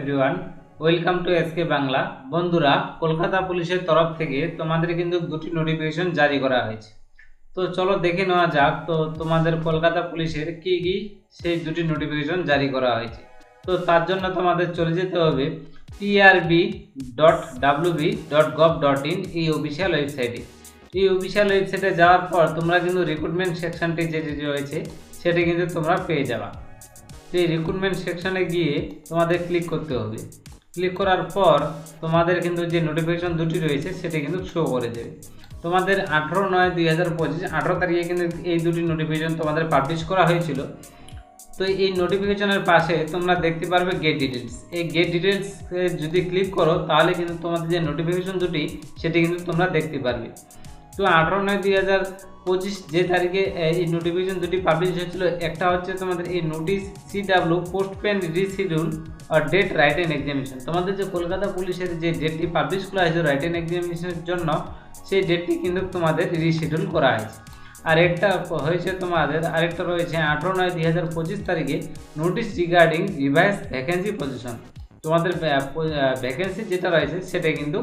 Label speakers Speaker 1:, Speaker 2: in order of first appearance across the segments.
Speaker 1: Everyone, welcome to SK Bangla. বন্ধুরা, কলকাতা পুলিশের তরফ থেকে তোমাদের কিন্তু দুটি নোটিফিকেশন জারি করা হয়েছে। তো চলো দেখে নেওয়া যাক তো তোমাদের কলকাতা পুলিশের কি কি সেই দুটি নোটিফিকেশন জারি করা হয়েছে। তো তার জন্য তোমাদের চলে যেতে হবে prb.wb.gov.in এই অফিসিয়াল ওয়েবসাইটে। এই অফিসিয়াল ওয়েবসাইটে যাওয়ার পর তোমরা কিন্তু রিক্রুটমেন্ট সেকশনটি যেটি রয়েছে সেটি কিন্তু তোমরা পেয়ে যাবা। এই রিক্রুটমেন্ট সেকশনে গিয়ে তোমাদের ক্লিক করতে হবে। ক্লিক করার পর তোমাদের কিন্তু যে নোটিফিকেশন দুটি রয়েছে সেটি কিন্তু শো করে দেবে। তোমাদের 18/9/2025 18 তারিখে কিন্তু এই দুটি নোটিফিকেশন তোমাদের পাবলিশ করা হয়েছিল। তো এই নোটিফিকেশনের পাশে তোমরা দেখতে পারবে গেট ডিটেলস। এই গেট ডিটেলস যদি ক্লিক করো তাহলে কিন্তু তোমাদের যে নোটিফিকেশন দুটি সেটি কিন্তু তোমরা দেখতে পারবে। তো 18/9/2025 যে তারিখে এই নোটিফিকেশন দুটি পাবলিশ হয়েছিল, একটা হচ্ছে তোমাদের এই নোটিশ CW পোস্টপেন্ড রিশিডিউল আর ডেট রাইটেন এক্সামিনেশন। তোমাদের যে কলকাতা পুলিশের যে ডেটটি পাবলিশ করা হয়েছে রাইটেন এক্সামিনেশনের জন্য, সেই ডেটটি কিন্তু তোমাদের রিশিডিউল করা হয়েছে। আর একটা হয়েছে তোমাদের আরেকটা রয়েছে 18/9/2025 তারিখে notice regarding revise vacancy position. তোমাদের ভ্যাকেন্সি যেটা রয়েছে সেটা কিন্তু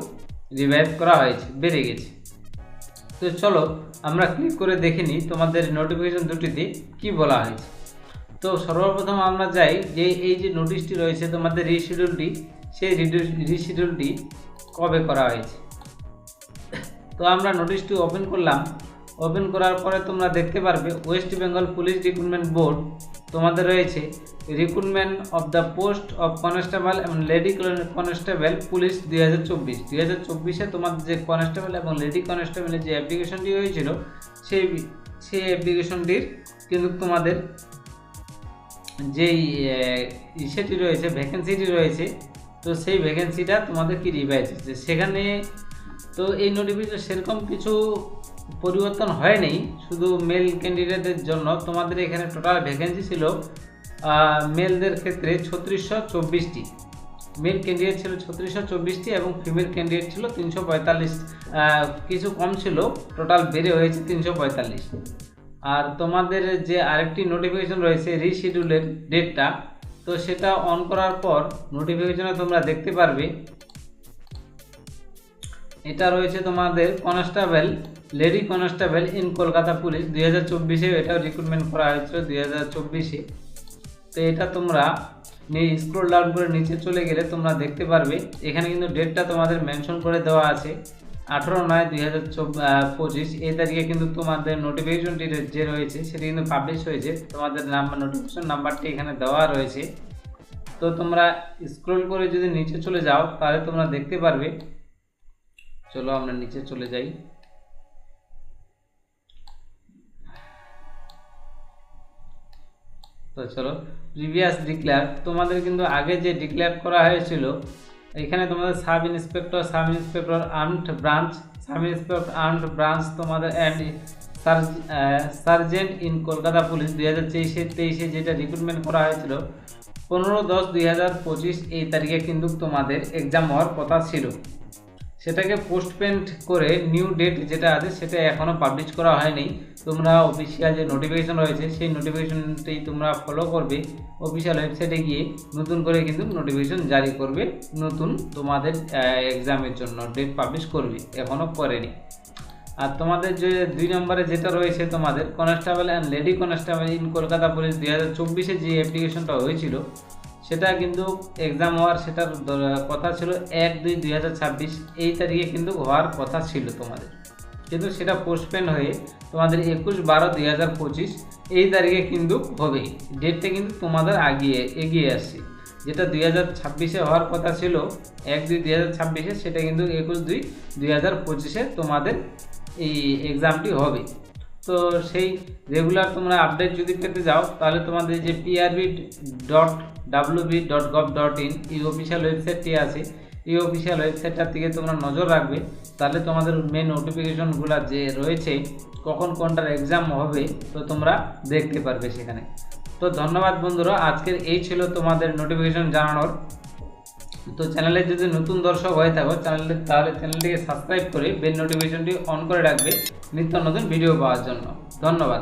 Speaker 1: রিভাইস করা হয়েছে, বেড়ে গেছে। তো চলো আমরা ক্লিক করে দেখে নিই তোমাদের নোটিফিকেশন দুটিতে কি বলা হয়েছে। তো সর্বপ্রথম আমরা যাই যে এই যে নোটিশটি রয়েছে তোমাদের রিশিডিউলটি, সেই রিশিডিউলটি কবে করা হয়েছে। তো আমরা নোটিশটি ওপেন করলাম। ওপেন করার পরে তোমরা দেখতে পারবে West Bengal police recruitment board তোমাদের রয়েছে recruitment of the post of constable এবং লেডি কনস্টেবল পুলিশ 2024 তোমাদের যে কনস্টেবল এবং লেডি কনস্টেবলের যে অ্যাপ্লিকেশনটি হয়েছিল সেই অ্যাপ্লিকেশনটির কিন্তু তোমাদের যেই সেটি রয়েছে ভ্যাকেন্সিটি রয়েছে, তো সেই ভ্যাকেন্সিটা তোমাদের কি রিভাইজ হচ্ছে সেখানে। তো এই নোটিফিকেশন সেরকম কিছু পরিবর্তন হয়নি, শুধু মেল ক্যান্ডিডেটদের জন্য তোমাদের এখানে টোটাল ভ্যাকেন্সি ছিল মেলদের ক্ষেত্রে 3624টি। মেল ক্যান্ডিডেট ছিল 3624টি এবং ফিমেল ক্যান্ডিডেট ছিল 345, কিছু কম ছিল, টোটাল বেড়ে হয়েছে 345। আর তোমাদের যে আরেকটি নোটিফিকেশন রয়েছে রিশিডিউলের ডেটটা, তো সেটা অন করার পর নোটিফিকেশনে তোমরা দেখতে পারবে এটা রয়েছে তোমাদের constable lady constable in Kolkata police 2024-এ এটাও রিক্রুটমেন্ট করা হয়েছিল 2024-এ। তো এটা তোমরা স্ক্রল ডাউন করে নিচে চলে গেলে তোমরা দেখতে পারবে এখানে কিন্তু ডেটটা তোমাদের মেনশন করে দেওয়া আছে 18/9/2025 এই তারিখে কিন্তু তোমাদের নোটিফিকেশনটি যে রয়েছে সেটি কিন্তু পাবলিশ হয়েছে। তোমাদের নোটিফিকেশন নাম্বারটি এখানে দেওয়া রয়েছে। তো তোমরা স্ক্রল করে যদি নিচে চলে যাও তাহলে তোমরা দেখতে পারবে, চলো আমরা নিচে চলে যাই। তো চলো প্রিভিয়াস ডিক্লেয়ার, তোমাদের কিন্তু আগে যে ডিক্লেয়ার করা হয়েছিল এখানে তোমাদের সাব ইন্সপেক্টর আর্মড ব্রাঞ্চ তোমাদের and sergeant in Kolkata police 2023-এ যেটা রিক্রুটমেন্ট করা হয়েছিল 15/10/2025 এই তারিখে কিন্তু তোমাদের এক্সাম হওয়ার কথা ছিল। সেটাকে পোস্টপেন্ড করে নিউ ডেট যেটা আছে সেটা এখনও পাবলিশ করা হয়নি। তোমরা অফিসিয়াল যে নোটিফিকেশন রয়েছে সেই নোটিফিকেশনটি তোমরা ফলো করবে, অফিসিয়াল ওয়েবসাইটে গিয়ে নতুন করে কিন্তু নোটিফিকেশন জারি করবে, নতুন তোমাদের এক্সামের জন্য ডেট পাবলিশ করবে, এখনও করেনি। আর তোমাদের যে 2 নম্বরে যেটা রয়েছে তোমাদের constable and lady constable in Kolkata police 2024-এ যে অ্যাপ্লিকেশনটা হয়েছিল সেটা কিন্তু এক্সাম হওয়ার সেটার কথা ছিল 1/2/2026 এই তারিখে কিন্তু হওয়ার কথা ছিল তোমাদের, কিন্তু সেটা পোস্টপেন্ড হয়ে তোমাদের 21/12/2025 এই তারিখে কিন্তু হবে। ডেটটা কিন্তু তোমাদের এগিয়ে আসছে, যেটা 2026-এ হওয়ার কথা ছিল 1/2/2026-এ, সেটা কিন্তু 21/2/2025-এ তোমাদের এই এক্সামটি হবে। তো সেই রেগুলার তোমরা আপডেট যদি পেতে যাও তাহলে তোমাদের যে prb.wb.gov.in এই অফিসিয়াল ওয়েবসাইটটি আছে, এই অফিসিয়াল ওয়েবসাইটটার দিকে তোমরা নজর রাখবে, তাহলে তোমাদের মেন নোটিফিকেশনগুলো যে রয়েছে কখন কোনটার এক্সাম হবে তো তোমরা দেখতে পারবে সেখানে। তো ধন্যবাদ বন্ধুরা, আজকের এই ছিল তোমাদের নোটিফিকেশন জানানোর। তো চ্যানেলে যদি নতুন দর্শক হয়ে থাকো তাহলে চ্যানেলটিকে সাবস্ক্রাইব করে বেল নোটিফিকেশনটি অন করে রাখবে নিত্য নতুন ভিডিও পাওয়ার জন্য। ধন্যবাদ।